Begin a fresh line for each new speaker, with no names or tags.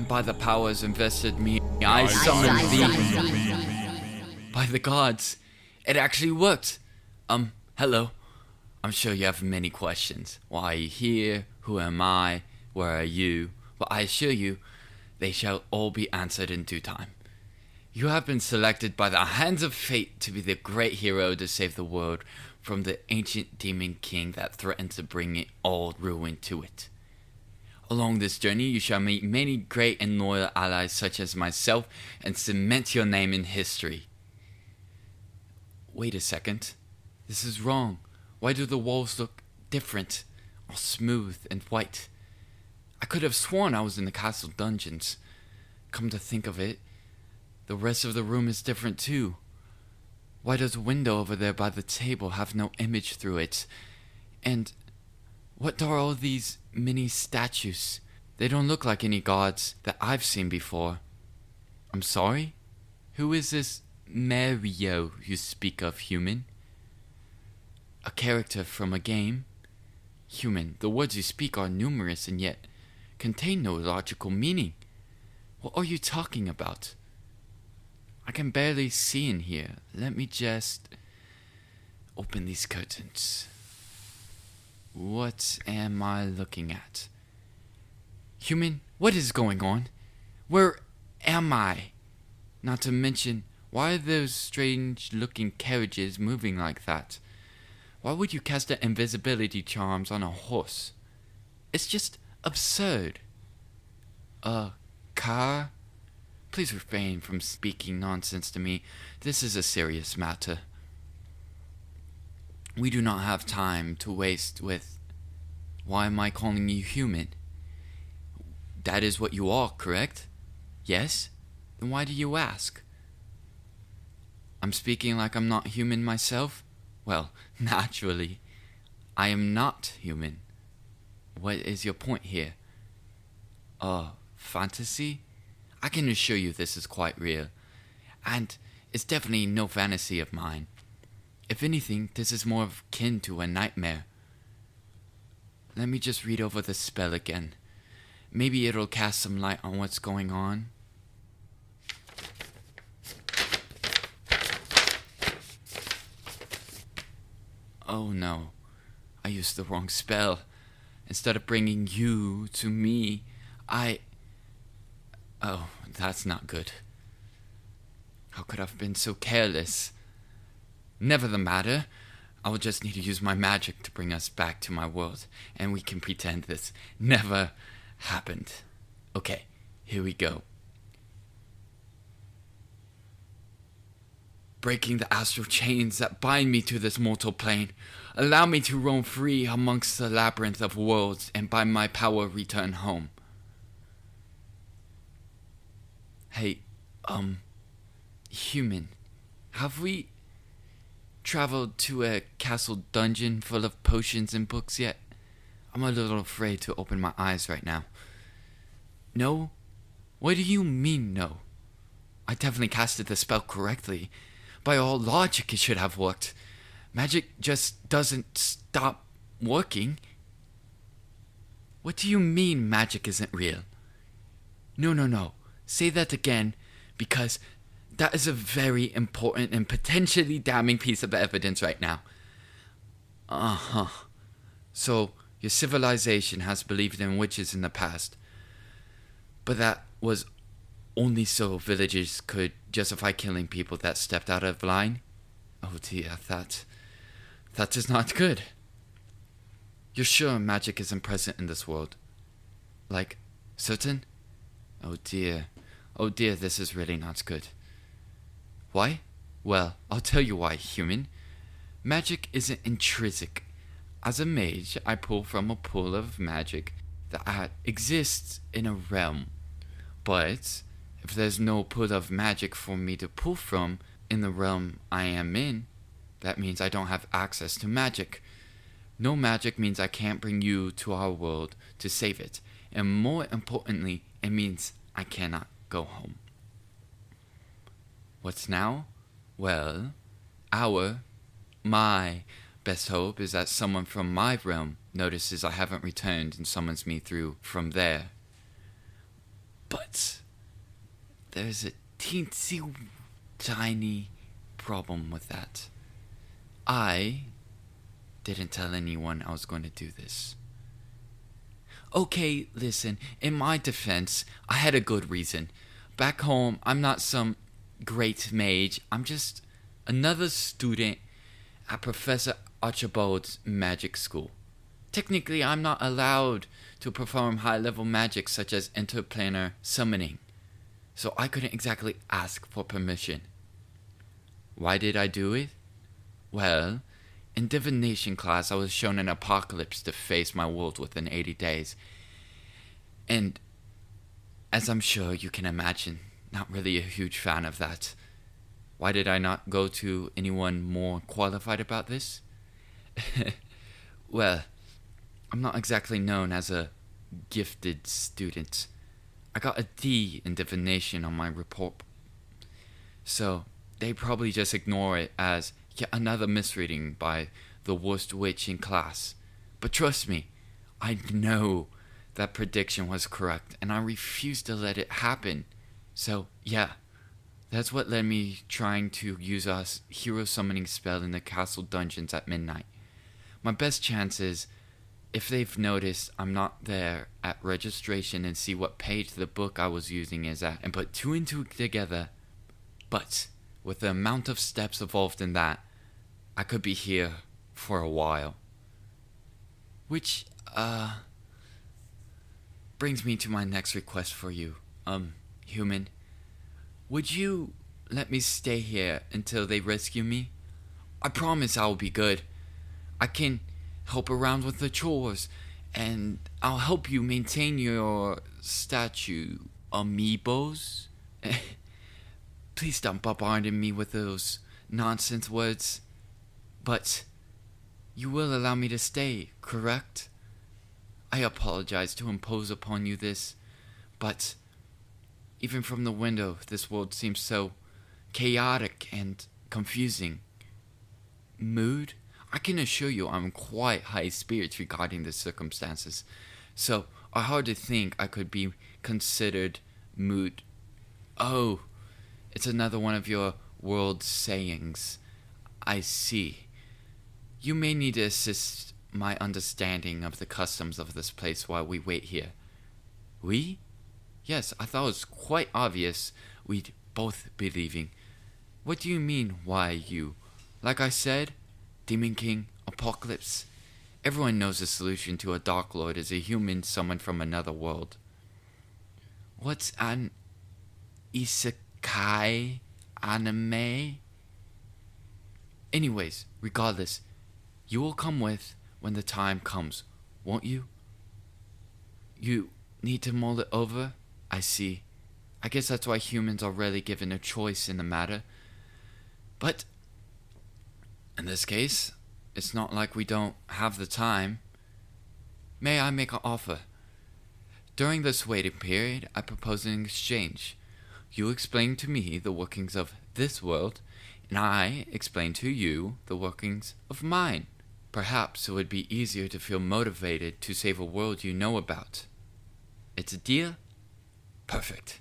by the powers invested me, I summon thee. By the gods, it actually worked. Hello. I'm sure you have many questions. Why are you here? Who am I? Where are you? But I assure you, they shall all be answered in due time. You have been selected by the hands of fate to be the great hero to save the world from the ancient demon king that threatened to bring it all ruin to it. Along this journey, you shall meet many great and loyal allies such as myself and cement your name in history. Wait a second. This is wrong. Why do the walls look different? All smooth and white. I could have sworn I was in the castle dungeons. Come to think of it, the rest of the room is different too. Why does the window over there by the table have no image through it? And what are all these mini statues? They don't look like any gods that I've seen before. I'm sorry? Who is this Mario you speak of, human? A character from a game? Human, the words you speak are numerous and yet contain no logical meaning. What are you talking about? I can barely see in here. Let me just open these curtains. What am I looking at? Human, what is going on? Where am I? Not to mention, why are those strange looking carriages moving like that? Why would you cast the invisibility charms on a horse? It's just absurd. A car? Please refrain from speaking nonsense to me. This is a serious matter. We do not have time to waste with... Why am I calling you human? That is what you are, correct? Yes? Then why do you ask? I'm speaking like I'm not human myself? Well, naturally, I am not human. What is your point here? Fantasy? I can assure you this is quite real, and it's definitely no fantasy of mine. If anything, this is more akin to a nightmare. Let me just read over the spell again. Maybe it'll cast some light on what's going on. Oh no, I used the wrong spell. Instead of bringing you to me, Oh, that's not good. How could I have been so careless? Never the matter. I will just need to use my magic to bring us back to my world, and we can pretend this never happened. Okay, here we go. Breaking the astral chains that bind me to this mortal plane, allow me to roam free amongst the labyrinth of worlds, and by my power return home. Hey, human, have we traveled to a castle dungeon full of potions and books yet? I'm a little afraid to open my eyes right now. No? What do you mean, no? I definitely casted the spell correctly. By all logic, it should have worked. Magic just doesn't stop working. What do you mean magic isn't real? No. Say that again, because that is a very important and potentially damning piece of evidence right now. So, your civilization has believed in witches in the past, but that was only so villagers could justify killing people that stepped out of line? Oh dear, that is not good. You're sure magic isn't present in this world? Like, certain? Oh dear, this is really not good. Why? Well, I'll tell you why, human. Magic isn't intrinsic. As a mage, I pull from a pool of magic that exists in a realm. But if there's no pool of magic for me to pull from in the realm I am in, that means I don't have access to magic. No magic means I can't bring you to our world to save it. And more importantly, it means I cannot go home. What's now? Well, my best hope is that someone from my realm notices I haven't returned and summons me through from there. But there's a teensy tiny problem with that. I didn't tell anyone I was going to do this. Okay, listen, in my defense, I had a good reason. Back home, I'm not some great mage. I'm just another student at Professor Archibald's magic school. Technically, I'm not allowed to perform high-level magic such as interplanar summoning, so I couldn't exactly ask for permission. Why did I do it? Well, in divination class, I was shown an apocalypse to face my world within 80 days. And, as I'm sure you can imagine, not really a huge fan of that. Why did I not go to anyone more qualified about this? Well, I'm not exactly known as a gifted student. I got a D in divination on my report. So, they probably just ignore it as yet another misreading by the worst witch in class. But trust me, I know that prediction was correct, and I refuse to let it happen. So, yeah, that's what led me trying to use a hero summoning spell in the castle dungeons at midnight. My best chance is, if they've noticed I'm not there at registration and see what page the book I was using is at, and put two and two together. But with the amount of steps involved in that, I could be here for a while. Which, brings me to my next request for you, human. Would you let me stay here until they rescue me? I promise I'll be good. I can help around with the chores, and I'll help you maintain your statue amiibos. Please stop bombarding me with those nonsense words. But you will allow me to stay, correct? I apologize to impose upon you this, but even from the window, this world seems so chaotic and confusing. Mood? I can assure you I'm quite high spirits regarding the circumstances, so I hardly think I could be considered mood. Oh, it's another one of your world sayings. I see. You may need to assist my understanding of the customs of this place while we wait here. We? Yes, I thought it was quite obvious we'd both be leaving. What do you mean, why you? Like I said, Demon King, Apocalypse. Everyone knows the solution to a Dark Lord is a human summoned from another world. What's an Isekai anime? Anyways, regardless, you will come with when the time comes, won't you? You need to mull it over? I see. I guess that's why humans are rarely given a choice in the matter. But in this case, it's not like we don't have the time. May I make an offer? During this waiting period, I propose an exchange. You explain to me the workings of this world, and I explain to you the workings of mine. Perhaps it would be easier to feel motivated to save a world you know about. It's a deal? Perfect.